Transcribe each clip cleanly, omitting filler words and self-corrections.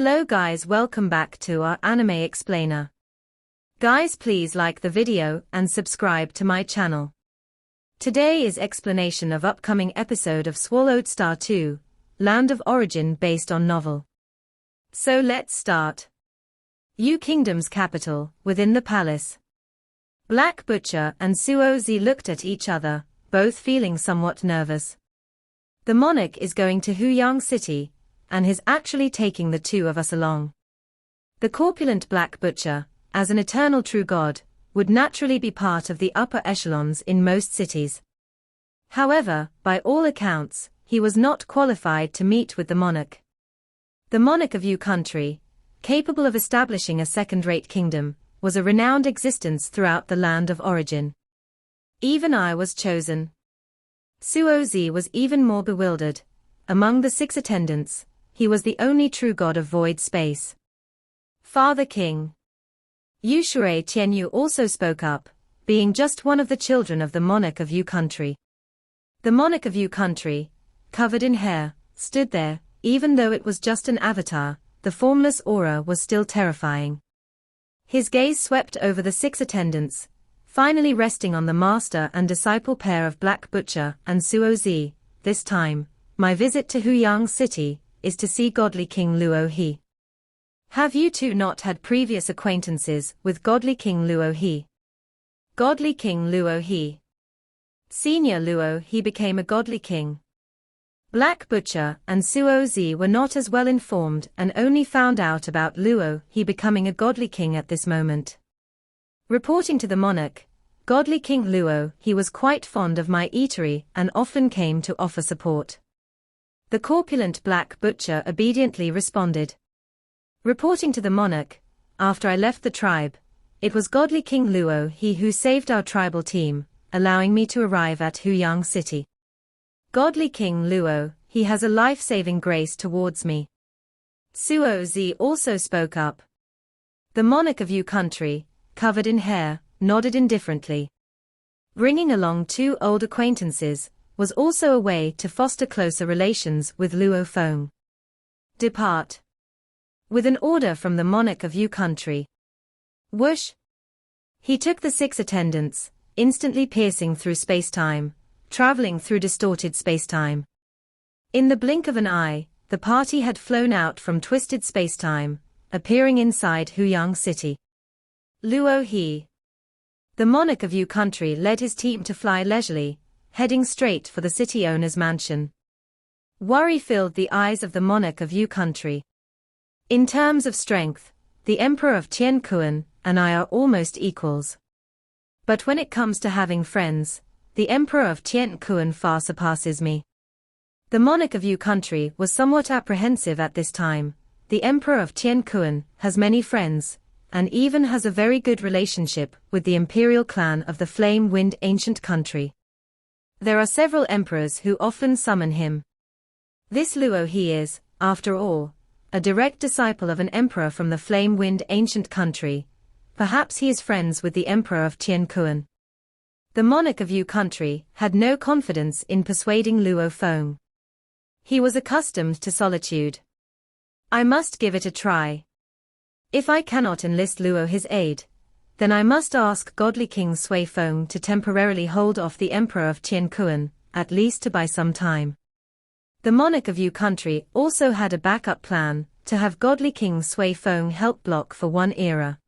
Hello guys, welcome back to our anime explainer. Guys, please like the video and subscribe to my channel. Today is explanation of upcoming episode of Swallowed Star 2, Land of Origin based on novel. So let's start. U Kingdom's capital, within the palace. Black Butcher and Suozi looked at each other, both feeling somewhat nervous. The monarch is going to Huyang City, and he's actually taking the two of us along. The corpulent Black Butcher, as an eternal true god, would naturally be part of the upper echelons in most cities. However, by all accounts, he was not qualified to meet with the monarch. The monarch of U country, capable of establishing a second-rate kingdom, was a renowned existence throughout the land of origin. Even I was chosen. Suozi was even more bewildered. Among the 6 attendants, he was the only true god of void space. Father King. Yushui Tianyu also spoke up, being just one of the children of the monarch of U country. The monarch of U country, covered in hair, stood there, even though it was just an avatar, the formless aura was still terrifying. His gaze swept over the 6 attendants, finally resting on the master and disciple pair of Black Butcher and Suozi. This time, my visit to Huyang City is to see godly King Luo He. Have you two not had previous acquaintances with godly King Luo He? Godly King Luo He. Senior Luo He became a godly king. Black Butcher and Suozi were not as well informed and only found out about Luo He becoming a godly king at this moment. Reporting to the monarch, godly King Luo He was quite fond of my eatery and often came to offer support. The corpulent Black Butcher obediently responded. Reporting to the monarch, after I left the tribe, it was godly King Luo He who saved our tribal team, allowing me to arrive at Huyang City. Godly King Luo He has a life-saving grace towards me. Suozi also spoke up. The monarch of U country, covered in hair, nodded indifferently. Bringing along 2 old acquaintances was also a way to foster closer relations with Luo Feng. Depart. With an order from the monarch of U country. Whoosh! He took the 6 attendants, instantly piercing through space-time, traveling through distorted space-time. In the blink of an eye, the party had flown out from twisted space-time, appearing inside Huyang City. Luo He. The monarch of U country led his team to fly leisurely, heading straight for the city owner's mansion. Worry filled the eyes of the monarch of U country. In terms of strength, the Emperor of Tien Kuan and I are almost equals. But when it comes to having friends, the Emperor of Tien Kuan far surpasses me. The monarch of U country was somewhat apprehensive at this time. The Emperor of Tien Kuan has many friends, and even has a very good relationship with the imperial clan of the Flame Wind ancient country. There are several emperors who often summon him. This Luo He is, after all, a direct disciple of an emperor from the Flame Wind ancient country. Perhaps he is friends with the Emperor of Tien Kuan. The monarch of U country had no confidence in persuading Luo Feng. He was accustomed to solitude. I must give it a try. If I cannot enlist Luo his aid, then I must ask godly King Sui Feng to temporarily hold off the Emperor of Tien Kuan, at least to buy some time. The monarch of U country also had a backup plan, to have godly King Sui Feng help block for 1 era.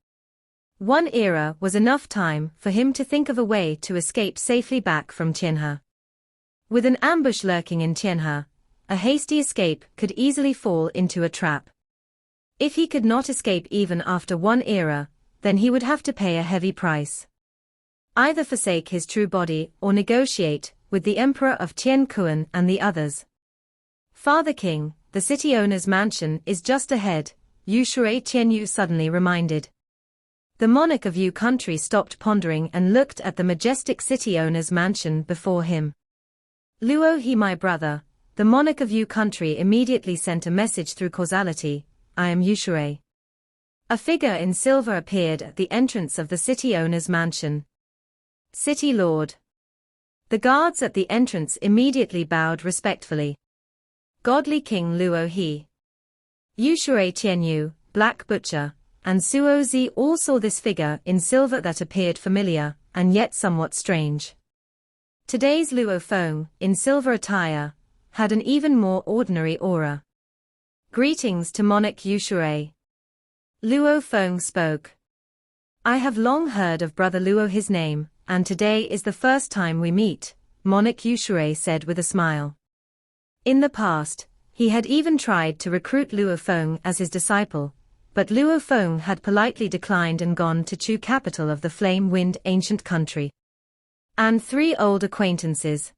1 era was enough time for him to think of a way to escape safely back from Tianhe. With an ambush lurking in Tianhe, a hasty escape could easily fall into a trap. If he could not escape even after 1 era, then he would have to pay a heavy price. Either forsake his true body or negotiate with the Emperor of Tien Kuan and the others. Father King, the city owner's mansion is just ahead, Yushui Tianyu suddenly reminded. The monarch of U country stopped pondering and looked at the majestic city owner's mansion before him. Luo He, my brother. The monarch of U country immediately sent a message through causality. I am Yushui. A figure in silver appeared at the entrance of the city owner's mansion. City Lord. The guards at the entrance immediately bowed respectfully. Godly King Luo He. Yushui Tianyu, Black Butcher, and Suo Zi all saw this figure in silver that appeared familiar, and yet somewhat strange. Today's Luo Feng, in silver attire, had an even more ordinary aura. Greetings to Monarch Yushui. Luo Feng spoke. I have long heard of Brother Luo, his name, and today is the first time we meet, Monarch Yushui said with a smile. In the past, he had even tried to recruit Luo Feng as his disciple, but Luo Feng had politely declined and gone to Chu, capital of the flame-wind ancient country. And 3 old acquaintances.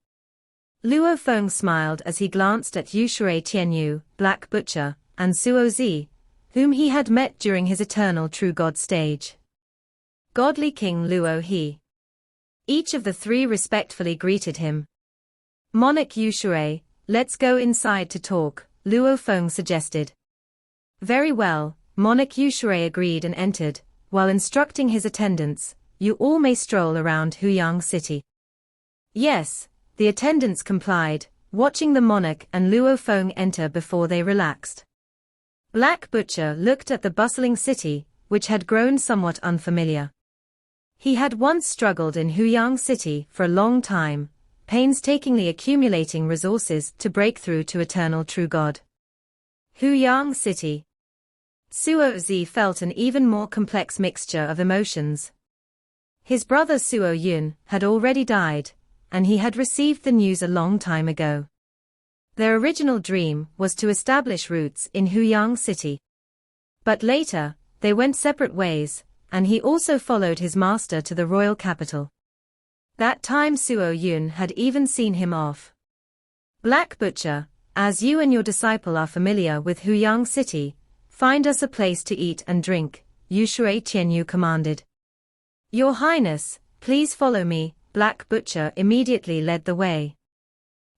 Luo Feng smiled as he glanced at Yushui Tianyu, Black Butcher, and Suo Zi, whom he had met during his Eternal True God stage. Godly King Luo He. Each of the 3 respectfully greeted him. Monarch Yushui, let's go inside to talk, Luo Feng suggested. Very well, Monarch Yushui agreed and entered, while instructing his attendants, you all may stroll around Huyang City. Yes, the attendants complied, watching the monarch and Luo Feng enter before they relaxed. Black Butcher looked at the bustling city, which had grown somewhat unfamiliar. He had once struggled in Huyang City for a long time, painstakingly accumulating resources to break through to Eternal True God. Huyang City. Suo Zi felt an even more complex mixture of emotions. His brother Suo Yun had already died, and he had received the news a long time ago. Their original dream was to establish roots in Huyang City. But later, they went separate ways, and he also followed his master to the royal capital. That time Suo Yun had even seen him off. Black Butcher, as you and your disciple are familiar with Huyang City, find us a place to eat and drink, Yushui Tianyu commanded. Your Highness, please follow me, Black Butcher immediately led the way.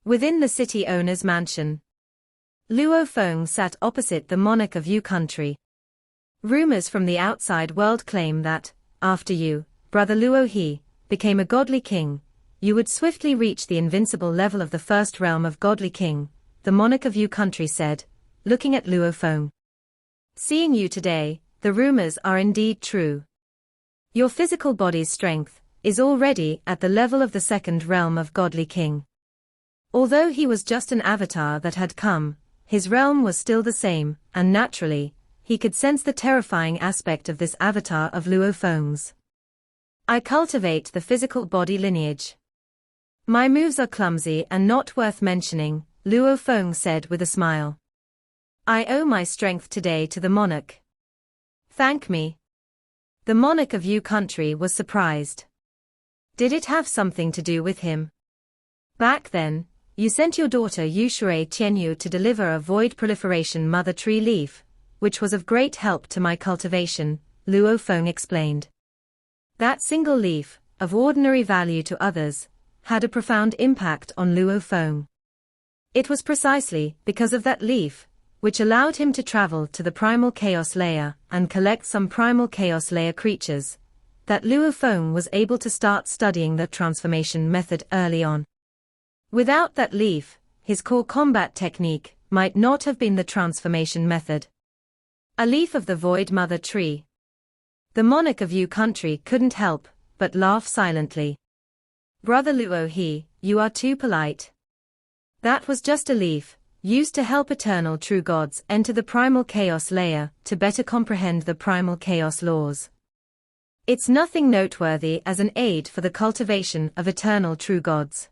Within the city owner's mansion, Luo Feng sat opposite the monarch of Yu country. Rumors from the outside world claim that, after you, Brother Luo He, became a godly king, you would swiftly reach the invincible level of the first realm of godly king, the monarch of Yu country said, looking at Luo Feng. Seeing you today, the rumors are indeed true. Your physical body's strength is already at the level of the second realm of godly king. Although he was just an avatar that had come, his realm was still the same, and naturally, he could sense the terrifying aspect of this avatar of Luo Feng's. I cultivate the physical body lineage. My moves are clumsy and not worth mentioning, Luo Feng said with a smile. I owe my strength today to the monarch. Thank me. The monarch of Yu country was surprised. Did it have something to do with him? Back then, you sent your daughter Yushui Tianyu to deliver a void proliferation mother tree leaf, which was of great help to my cultivation, Luo Feng explained. That single leaf, of ordinary value to others, had a profound impact on Luo Feng. It was precisely because of that leaf, which allowed him to travel to the primal chaos layer and collect some primal chaos layer creatures, that Luo Feng was able to start studying the transformation method early on. Without that leaf, his core combat technique might not have been the transformation method. A leaf of the void mother tree. The monarch of Yu country couldn't help but laugh silently. Brother Luo He, you are too polite. That was just a leaf, used to help eternal true gods enter the primal chaos layer to better comprehend the primal chaos laws. It's nothing noteworthy as an aid for the cultivation of eternal true gods.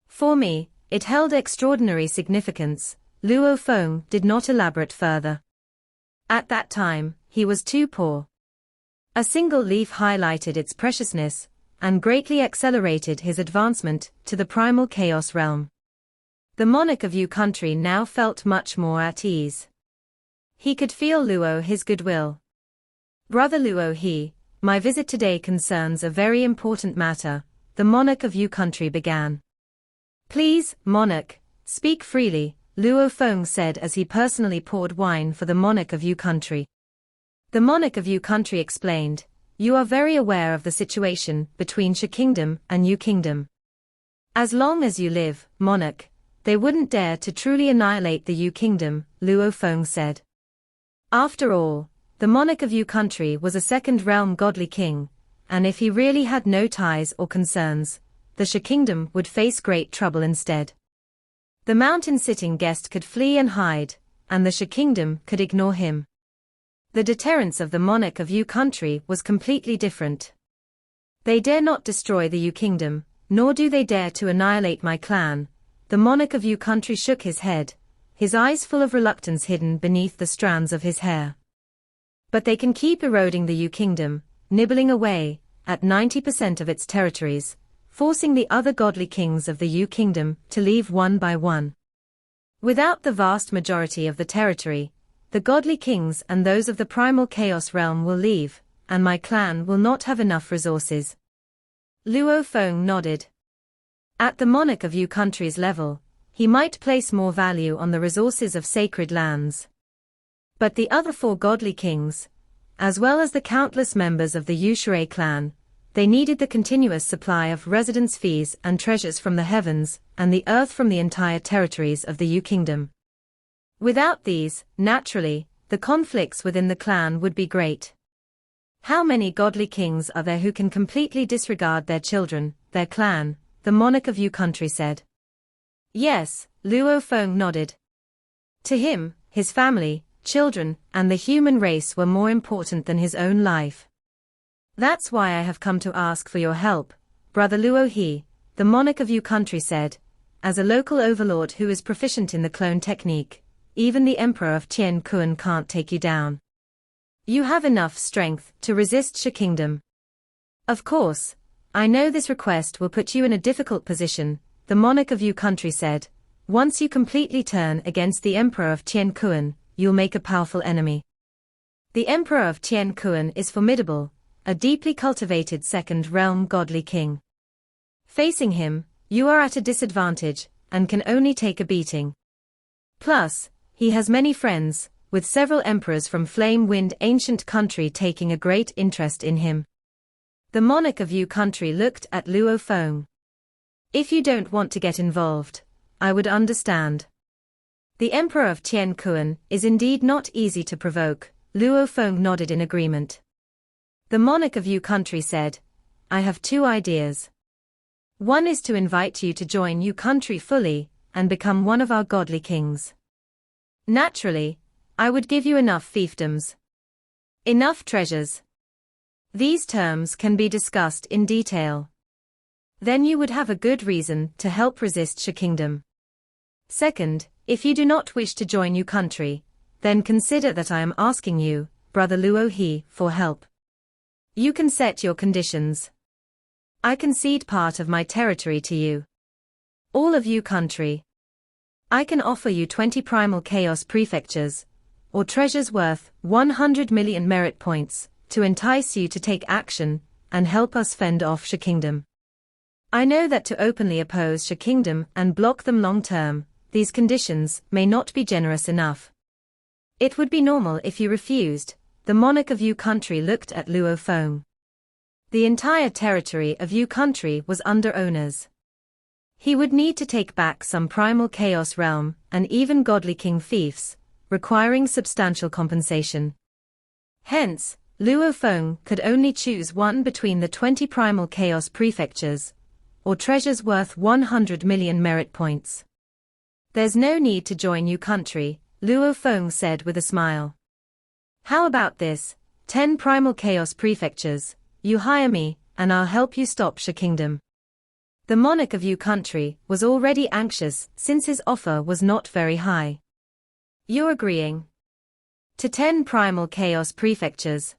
For me, it held extraordinary significance, Luo Feng did not elaborate further. At that time, he was too poor. A single leaf highlighted its preciousness, and greatly accelerated his advancement to the primal chaos realm. The monarch of Yu country now felt much more at ease. He could feel Luo his goodwill. Brother Luo He, my visit today concerns a very important matter, the monarch of Yu country began. Please, monarch, speak freely, Luo Feng said as he personally poured wine for the monarch of Yu country. The monarch of Yu country explained, you are very aware of the situation between Shi kingdom and Yu kingdom. As long as you live, monarch, they wouldn't dare to truly annihilate the Yu kingdom, Luo Feng said. After all, the monarch of Yu country was a second-realm godly king, and if he really had no ties or concerns, the Sha kingdom would face great trouble instead. The mountain-sitting guest could flee and hide, and the Sha kingdom could ignore him. The deterrence of the monarch of Yu country was completely different. They dare not destroy the Yu kingdom, nor do they dare to annihilate my clan. The monarch of Yu country shook his head, his eyes full of reluctance hidden beneath the strands of his hair. But they can keep eroding the Yu kingdom, nibbling away at 90% of its territories, forcing the other godly kings of the Yu kingdom to leave one by one. Without the vast majority of the territory, the godly kings and those of the primal chaos realm will leave, and my clan will not have enough resources. Luo Feng nodded. At the monarch of Yu country's level, he might place more value on the resources of sacred lands. But the other four godly kings, as well as the countless members of the Yu Shui clan, they needed the continuous supply of residence fees and treasures from the heavens and the earth from the entire territories of the Yu kingdom. Without these, naturally, the conflicts within the clan would be great. How many godly kings are there who can completely disregard their children, their clan? The monarch of Yu country said. Yes, Luo Feng nodded. To him, his family, children, and the human race were more important than his own life. That's why I have come to ask for your help, Brother Luo He, the monarch of Yu country said. As a local overlord who is proficient in the clone technique, even the emperor of Tien Kun can't take you down. You have enough strength to resist Sha kingdom. Of course, I know this request will put you in a difficult position, the monarch of Yu country said. Once you completely turn against the emperor of Tien Kun, you'll make a powerful enemy. The emperor of Tien Kun is formidable, a deeply cultivated second-realm godly king. Facing him, you are at a disadvantage, and can only take a beating. Plus, he has many friends, with several emperors from Flame-Wind ancient country taking a great interest in him. The monarch of Yu country looked at Luo Feng. If you don't want to get involved, I would understand. The emperor of Tien Kun is indeed not easy to provoke. Luo Feng nodded in agreement. The monarch of Yu country said, I have two ideas. One is to invite you to join Yu country fully, and become one of our godly kings. Naturally, I would give you enough fiefdoms. Enough treasures. These terms can be discussed in detail. Then you would have a good reason to help resist Sha kingdom. Second, if you do not wish to join Yu country, then consider that I am asking you, Brother Luo He, for help. You can set your conditions. I concede part of my territory to you. All of Yu country. I can offer you 20 primal chaos prefectures, or treasures worth 100 million merit points, to entice you to take action, and help us fend off Sha kingdom. I know that to openly oppose Sha kingdom and block them long-term, these conditions may not be generous enough. It would be normal if you refused. The monarch of Yu country looked at Luo Feng. The entire territory of Yu country was under owners. He would need to take back some primal chaos realm, and even godly king fiefs, requiring substantial compensation. Hence, Luo Feng could only choose one between the 20 primal chaos prefectures, or treasures worth 100 million merit points. There's no need to join Yu country, Luo Feng said with a smile. How about this, 10 primal chaos prefectures, you hire me, and I'll help you stop Sha kingdom. The monarch of Yu country was already anxious since his offer was not very high. You're agreeing to 10 primal chaos prefectures.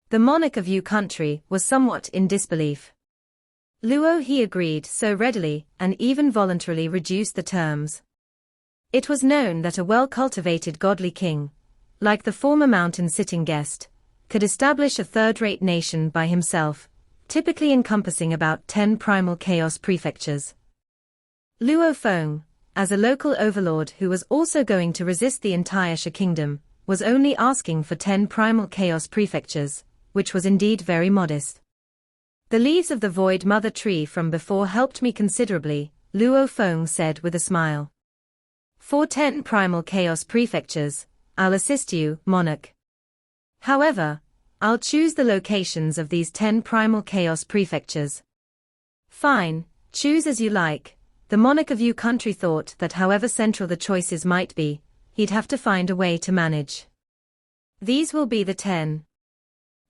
The monarch of Yu country was somewhat in disbelief. Luo He agreed so readily and even voluntarily reduced the terms. It was known that a well-cultivated godly king, like the former mountain-sitting guest, could establish a third-rate nation by himself, typically encompassing about 10 primal chaos prefectures. Luo Feng, as a local overlord who was also going to resist the entire Sha kingdom, was only asking for 10 primal chaos prefectures, which was indeed very modest. The leaves of the Void Mother tree from before helped me considerably, Luo Feng said with a smile. For 10 primal chaos prefectures, I'll assist you, monarch. However, I'll choose the locations of these 10 primal chaos prefectures. Fine, choose as you like. The monarch of Yu country thought that however central the choices might be, he'd have to find a way to manage. These will be the 10.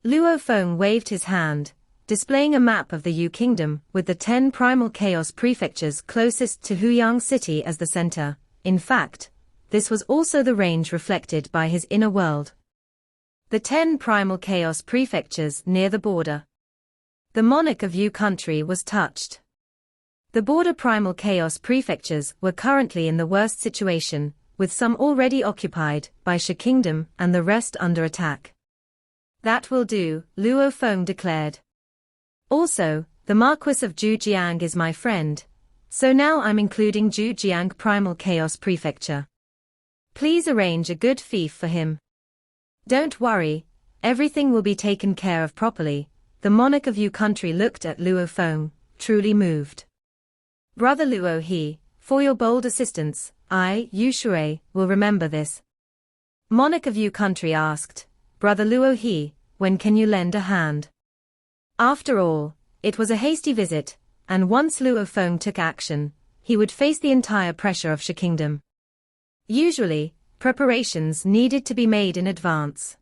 Luo Feng waved his hand, displaying a map of the Yu kingdom with the 10 primal chaos prefectures closest to Huyang city as the center. In fact, this was also the range reflected by his inner world. The 10 primal chaos prefectures near the border. The monarch of Yu country was touched. The border primal chaos prefectures were currently in the worst situation, with some already occupied by Shi kingdom and the rest under attack. That will do, Luo Feng declared. Also, the Marquis of Zhujiang is my friend, so now I'm including Zhujiang primal chaos prefecture. Please arrange a good fief for him. Don't worry, everything will be taken care of properly. The monarch of Yu country looked at Luo Feng, truly moved. Brother Luo He, for your bold assistance, I, Yu Shui, will remember this. Monarch of Yu country asked, Brother Luo He, when can you lend a hand? After all, it was a hasty visit, and once Luo Feng took action, he would face the entire pressure of Shi kingdom. Usually, preparations needed to be made in advance.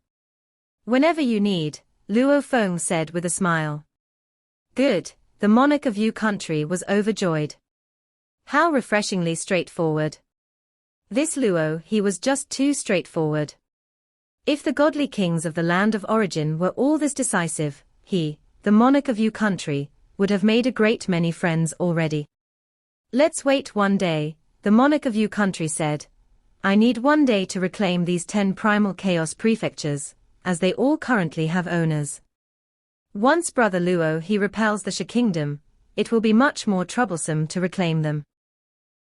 Whenever you need, Luo Feng said with a smile. Good, the monarch of Yu country was overjoyed. How refreshingly straightforward. This Luo he was just too straightforward. If the godly kings of the land of origin were all this decisive, he, the monarch of Yu country, would have made a great many friends already. Let's wait one day, the monarch of Yu country said. I need one day to reclaim these 10 primal chaos prefectures, as they all currently have owners. Once Brother Luo he repels the Shi kingdom, it will be much more troublesome to reclaim them.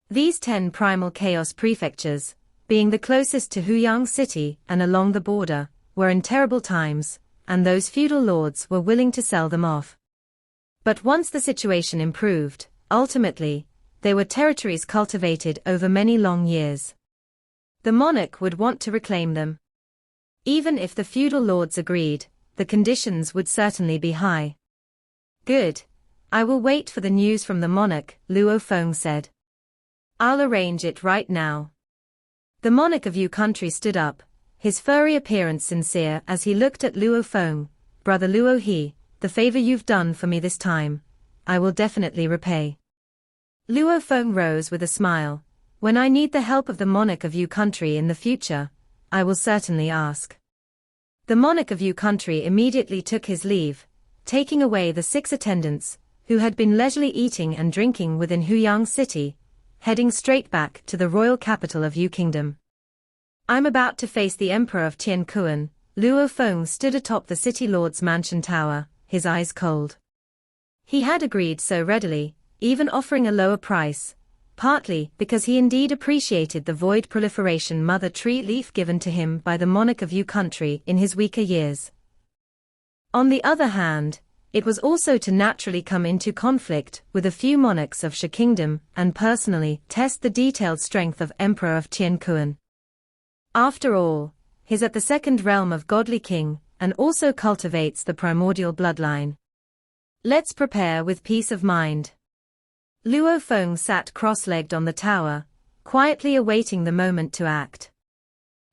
These 10 primal chaos prefectures, being the closest to Huyang city and along the border, were in terrible times, and those feudal lords were willing to sell them off. But once the situation improved, ultimately, they were territories cultivated over many long years. The monarch would want to reclaim them. Even if the feudal lords agreed, the conditions would certainly be high. Good. I will wait for the news from the monarch, Luo Feng said. I'll arrange it right now. The monarch of Yu country stood up, his furry appearance sincere as he looked at Luo Feng. Brother Luo He, the favor you've done for me this time, I will definitely repay. Luo Feng rose with a smile. When I need the help of the monarch of Yu country in the future, I will certainly ask. The monarch of Yu country immediately took his leave, taking away the 6 attendants, who had been leisurely eating and drinking within Huyang city, heading straight back to the royal capital of Yu kingdom. I'm about to face the emperor of Tiankuan. Luo Feng stood atop the city lord's mansion tower, his eyes cold. He had agreed so readily, even offering a lower price, partly because he indeed appreciated the void proliferation mother tree leaf given to him by the monarch of Yu country in his weaker years. On the other hand, it was also to naturally come into conflict with a few monarchs of Shi kingdom and personally test the detailed strength of Emperor of Tiankuan. After all, he's at the second realm of godly king and also cultivates the primordial bloodline. Let's prepare with peace of mind. Luo Feng sat cross-legged on the tower, quietly awaiting the moment to act.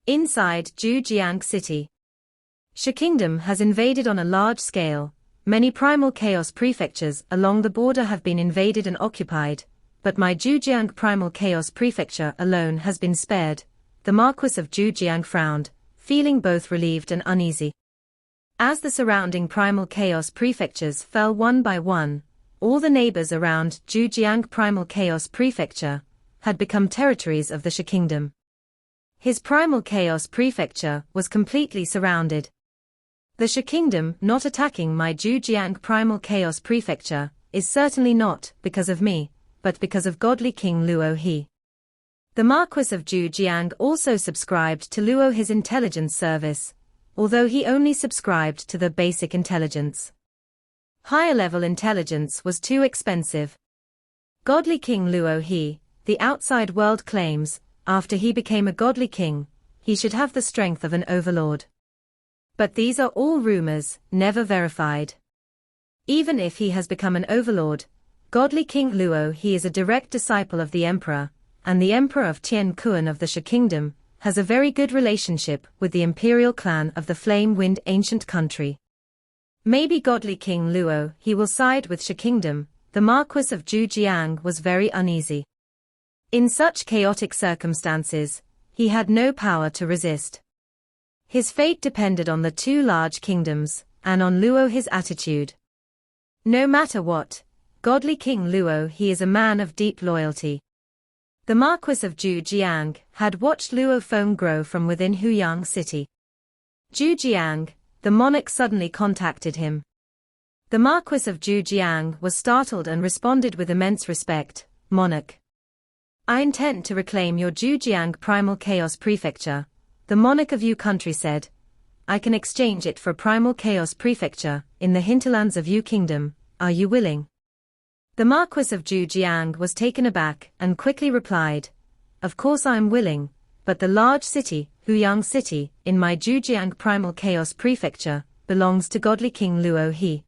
Inside Zhujiang city, Shi kingdom has invaded on a large scale. Many primal chaos prefectures along the border have been invaded and occupied, but my Zhujiang primal chaos prefecture alone has been spared. The Marquis of Zhujiang frowned, feeling both relieved and uneasy. As the surrounding primal chaos prefectures fell one by one, all the neighbors around Zhujiang primal chaos prefecture had become territories of the Shi kingdom. His primal chaos prefecture was completely surrounded. The Shi kingdom not attacking my Zhujiang primal chaos prefecture is certainly not because of me, but because of godly King Luo He. The Marquis of Zhujiang also subscribed to Luo his intelligence service, although he only subscribed to the basic intelligence. Higher-level intelligence was too expensive. Godly King Luo He, the outside world claims, after he became a godly king, he should have the strength of an overlord. But these are all rumors, never verified. Even if he has become an overlord, godly King Luo he is a direct disciple of the emperor, and the emperor of Tian Kuan of the Shi Kingdom has a very good relationship with the imperial clan of the Flame-Wind ancient country. Maybe godly King Luo he will side with Shi Kingdom. The Marquis of Zhujiang was very uneasy. In such chaotic circumstances, he had no power to resist. His fate depended on the two large kingdoms, and on Luo his attitude. No matter what, godly King Luo he is a man of deep loyalty. The Marquis of Zhujiang had watched Luo foam grow from within Huyang city. Zhujiang, the monarch suddenly contacted him. The Marquis of Zhujiang was startled and responded with immense respect, "Monarch, I intend to reclaim your Zhujiang Primal Chaos Prefecture," the monarch of Yu country said. "I can exchange it for a Primal Chaos Prefecture in the hinterlands of Yu Kingdom, are you willing?" The Marquis of Zhujiang was taken aback and quickly replied, "Of course I am willing, but the large city, Huyang City, in my Zhujiang Primal Chaos Prefecture, belongs to godly King Luo he.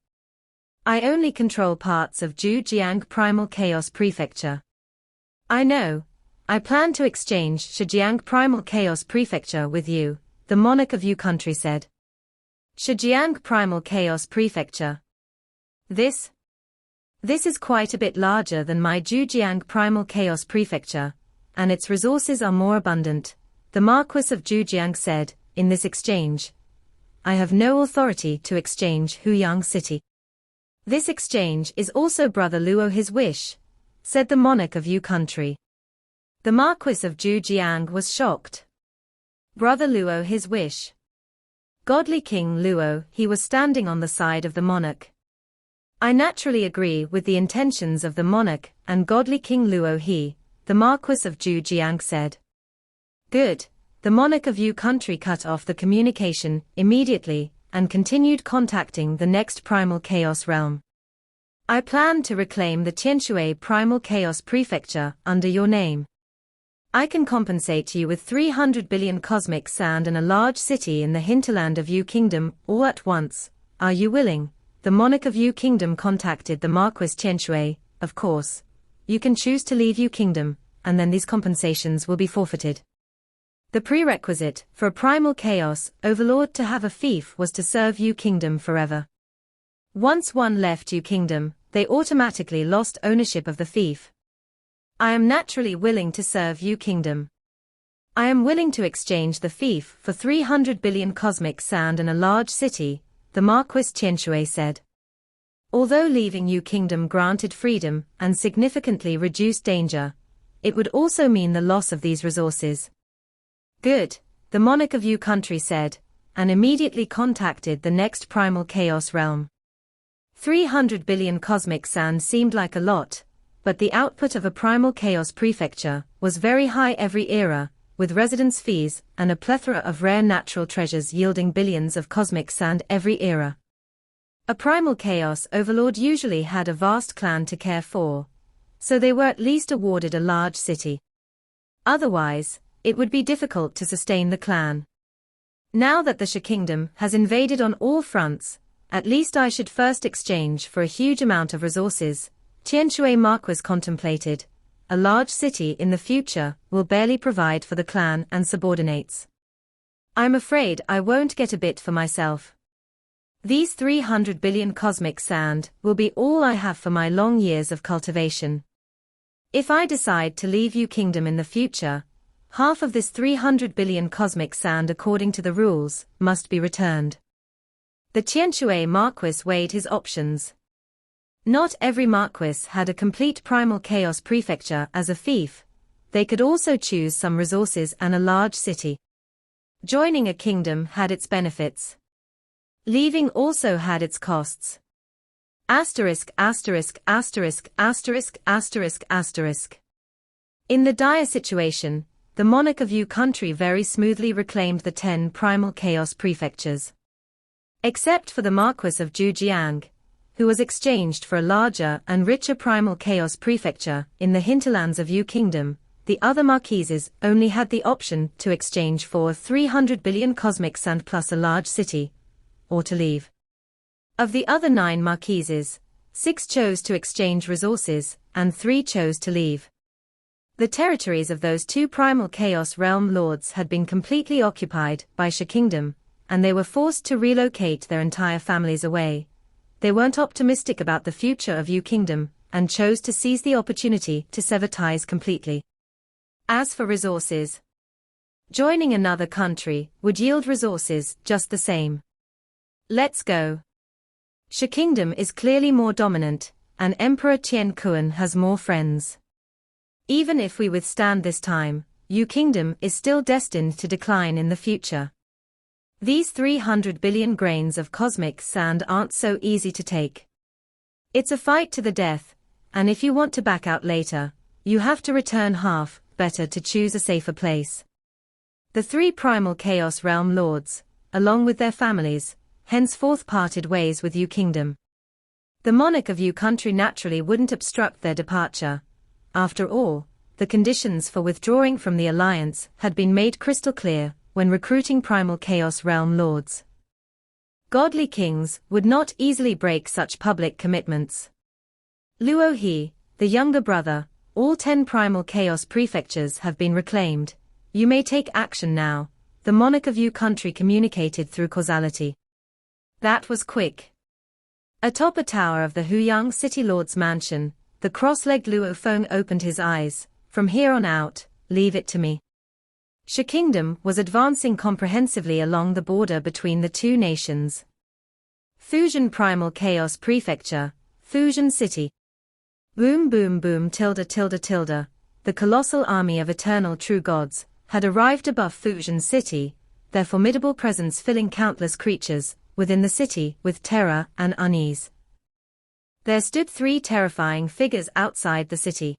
I only control parts of Zhujiang Primal Chaos Prefecture." "I know. I plan to exchange Shijiang Primal Chaos Prefecture with you," the monarch of Yu country said. "Shijiang Primal Chaos Prefecture. This is quite a bit larger than my Zhujiang Primal Chaos Prefecture, and its resources are more abundant," the Marquis of Zhujiang said. "In this exchange, I have no authority to exchange Huyang City." "This exchange is also Brother Luo his wish," said the monarch of Yu country. The Marquis of Zhujiang was shocked. Brother Luo his wish. Godly King Luo he was standing on the side of the monarch. "I naturally agree with the intentions of the monarch and godly King Luo he," the Marquis of Zhujiang said. "Good." The monarch of Yu country cut off the communication immediately and continued contacting the next Primal Chaos realm. "I plan to reclaim the Tianshui Primal Chaos Prefecture under your name. I can compensate you with 300 billion cosmic sand and a large city in the hinterland of Yu Kingdom all at once. Are you willing?" The monarch of Yu Kingdom contacted the Marquis Tianshui. "Of course. You can choose to leave Yu Kingdom, and then these compensations will be forfeited." The prerequisite for a Primal Chaos Overlord to have a fief was to serve Yu Kingdom forever. Once one left Yu Kingdom, they automatically lost ownership of the fief. "I am naturally willing to serve Yu Kingdom. I am willing to exchange the fief for 300 billion cosmic sand and a large city," the Marquis Tianshui said. Although leaving Yu Kingdom granted freedom and significantly reduced danger, it would also mean the loss of these resources. "Good," the monarch of Yu country said, and immediately contacted the next Primal Chaos realm. 300 billion cosmic sand seemed like a lot, but the output of a Primal Chaos Prefecture was very high every era, with residence fees and a plethora of rare natural treasures yielding billions of cosmic sand every era. A Primal Chaos Overlord usually had a vast clan to care for, so they were at least awarded a large city. Otherwise, it would be difficult to sustain the clan. Now that the Shi Kingdom has invaded on all fronts, at least I should first exchange for a huge amount of resources, Tianshui Marquis contemplated. A large city in the future will barely provide for the clan and subordinates. I'm afraid I won't get a bit for myself. These 300 billion cosmic sand will be all I have for my long years of cultivation. If I decide to leave Yu Kingdom in the future, half of this 300 billion cosmic sand according to the rules must be returned. The Tianshui Marquis weighed his options. Not every Marquis had a complete Primal Chaos Prefecture as a fief. They could also choose some resources and a large city. Joining a kingdom had its benefits. Leaving also had its costs. Asterisk, asterisk, asterisk, asterisk, asterisk, asterisk. In the dire situation, the monarch of Yu country very smoothly reclaimed the 10 Primal Chaos Prefectures. Except for the Marquis of Zhujiang, who was exchanged for a larger and richer Primal Chaos Prefecture in the hinterlands of Yu Kingdom, the other marquises only had the option to exchange for 300 billion cosmic sand plus a large city, or to leave. Of the other 9 marquises, 6 chose to exchange resources, and 3 chose to leave. The territories of those 2 primal Chaos Realm lords had been completely occupied by Sha Kingdom, and they were forced to relocate their entire families away. They weren't optimistic about the future of Yu Kingdom, and chose to seize the opportunity to sever ties completely. As for resources, joining another country would yield resources just the same. Let's go. Sha Kingdom is clearly more dominant, and Emperor Tian Kuan has more friends. Even if we withstand this time, Yu Kingdom is still destined to decline in the future. These 300 billion grains of cosmic sand aren't so easy to take. It's a fight to the death, and if you want to back out later, you have to return half, better to choose a safer place. The 3 primal Chaos Realm lords, along with their families, henceforth parted ways with Yu Kingdom. The monarch of Yu country naturally wouldn't obstruct their departure. After all, the conditions for withdrawing from the alliance had been made crystal clear when recruiting primal Chaos Realm lords. Godly kings would not easily break such public commitments. Luo He, the younger brother, all 10 primal Chaos prefectures have been reclaimed. You may take action now, the monarch of Yu country communicated through causality. That was quick. Atop a tower of the Huyang City Lord's mansion, the cross-legged Luo Feng opened his eyes. From here on out, leave it to me. Sha Kingdom was advancing comprehensively along the border between the 2 nations. Fusion Primal Chaos Prefecture, Fusion City. Boom boom boom tilde tilde tilde, the colossal army of eternal true gods had arrived above Fusion City, their formidable presence filling countless creatures within the city with terror and unease. There stood 3 terrifying figures outside the city.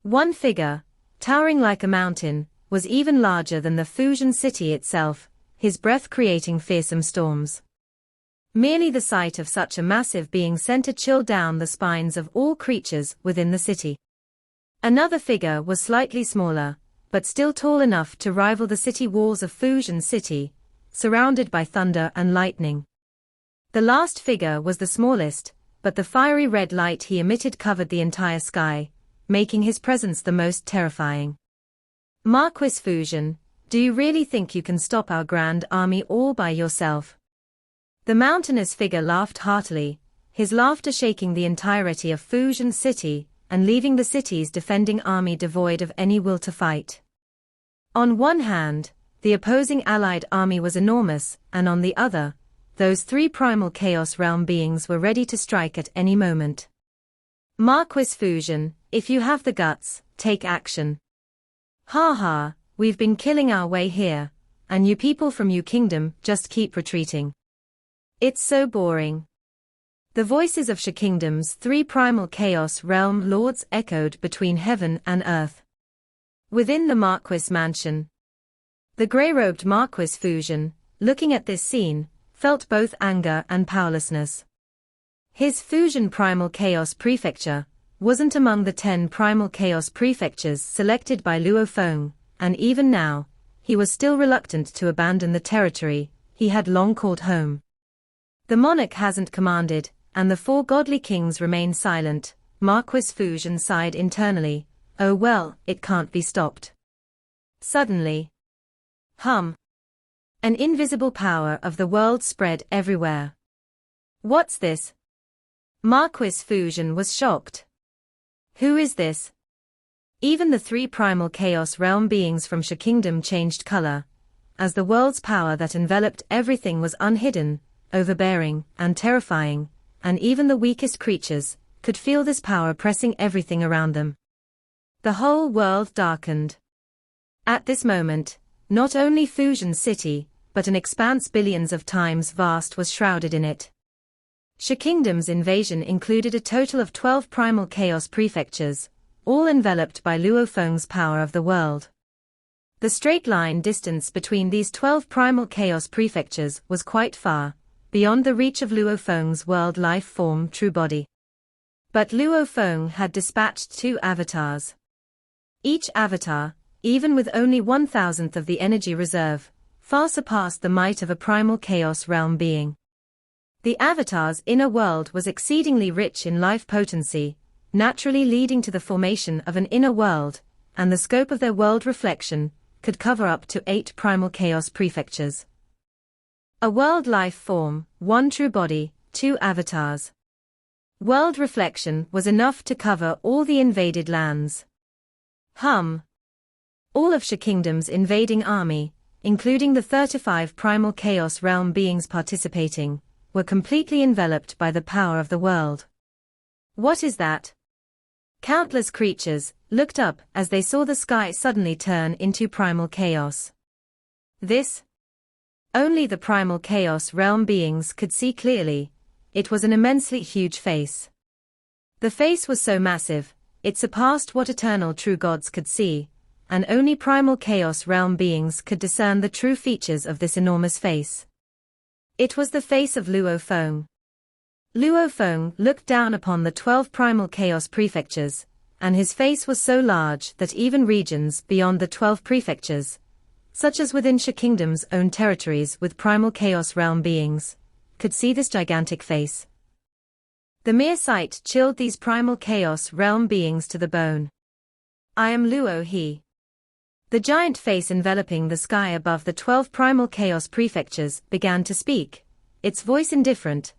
One figure, towering like a mountain, was even larger than the Fusion City itself, his breath creating fearsome storms. Merely the sight of such a massive being sent a chill down the spines of all creatures within the city. Another figure was slightly smaller, but still tall enough to rival the city walls of Fusion City, surrounded by thunder and lightning. The last figure was the smallest, but the fiery red light he emitted covered the entire sky, making his presence the most terrifying. Marquis Fusion, do you really think you can stop our grand army all by yourself? The mountainous figure laughed heartily, his laughter shaking the entirety of Fusion City, and leaving the city's defending army devoid of any will to fight. On one hand, the opposing allied army was enormous, and on the other, those 3 primal Chaos Realm beings were ready to strike at any moment. Marquis Fusion, if you have the guts, take action. Ha ha, we've been killing our way here, and you people from Yu Kingdom just keep retreating. It's so boring. The voices of Sha Kingdom's 3 primal Chaos Realm lords echoed between heaven and earth. Within the Marquis mansion, the grey-robed Marquis Fusion, looking at this scene, felt both anger and powerlessness. His Fusion Primal Chaos Prefecture wasn't among the 10 Primal Chaos Prefectures selected by Luo Feng, and even now, he was still reluctant to abandon the territory he had long called home. The monarch hasn't commanded, and the 4 godly kings remain silent. Marquis Fusion sighed internally. Oh well, it can't be stopped. Suddenly, an invisible power of the world spread everywhere. What's this? Marquis Fusion was shocked. Who is this? Even the 3 primal Chaos Realm beings from Sha Kingdom changed color, as the world's power that enveloped everything was unhidden, overbearing, and terrifying, and even the weakest creatures could feel this power pressing everything around them. The whole world darkened. At this moment, not only Fusion City, but an expanse billions of times vast was shrouded in it. Sha Kingdom's invasion included a total of 12 primal chaos prefectures, all enveloped by Luo Feng's power of the world. The straight-line distance between these 12 primal chaos prefectures was quite far, beyond the reach of Luo Feng's world life form true body. But Luo Feng had dispatched 2 avatars. Each avatar, even with only 1,000th of the energy reserve, far surpassed the might of a primal chaos realm being. The avatar's inner world was exceedingly rich in life potency, naturally leading to the formation of an inner world, and the scope of their world reflection could cover up to 8 primal chaos prefectures. A world life form, 1 true body, 2 avatars. World reflection was enough to cover all the invaded lands. All of Sha Kingdom's invading army, including the 35 primal chaos realm beings participating, were completely enveloped by the power of the world. What is that? Countless creatures looked up as they saw the sky suddenly turn into primal chaos. This? Only the primal chaos realm beings could see clearly. It was an immensely huge face. The face was so massive, it surpassed what eternal true gods could see, and only primal chaos realm beings could discern the true features of this enormous face. It was the face of Luo Feng. Luo Feng looked down upon the 12 primal chaos prefectures, and his face was so large that even regions beyond the 12 prefectures, such as within Sha Kingdom's own territories with primal chaos realm beings, could see this gigantic face. The mere sight chilled these primal chaos realm beings to the bone. I am Luo He. The giant face enveloping the sky above the 12 primal chaos prefectures began to speak, its voice indifferent.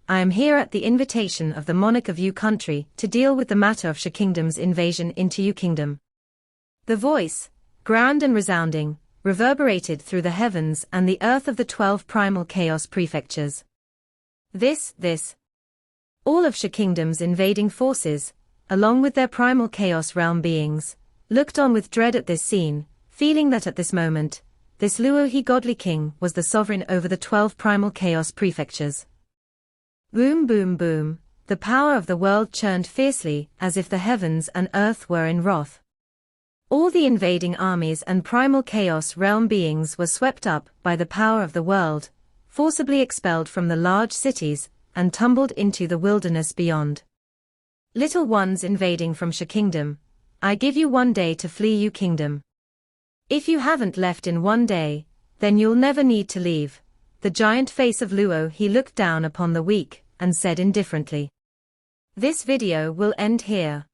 I am here at the invitation of the monarch of Yu country to deal with the matter of Sha Kingdom's invasion into Yu Kingdom. The voice, grand and resounding, reverberated through the heavens and the earth of the 12 primal chaos prefectures. This. All of Sha Kingdom's invading forces, along with their primal chaos realm beings, looked on with dread at this scene, feeling that at this moment, this Luo He godly king was the sovereign over the 12 primal chaos prefectures. Boom boom boom, the power of the world churned fiercely as if the heavens and earth were in wrath. All the invading armies and primal chaos realm beings were swept up by the power of the world, forcibly expelled from the large cities, and tumbled into the wilderness beyond. Little ones invading from Sha Kingdom, I give you 1 day to flee Yu Kingdom. If you haven't left in 1 day, then you'll never need to leave. The giant face of Luo He looked down upon the weak, and said indifferently. This video will end here.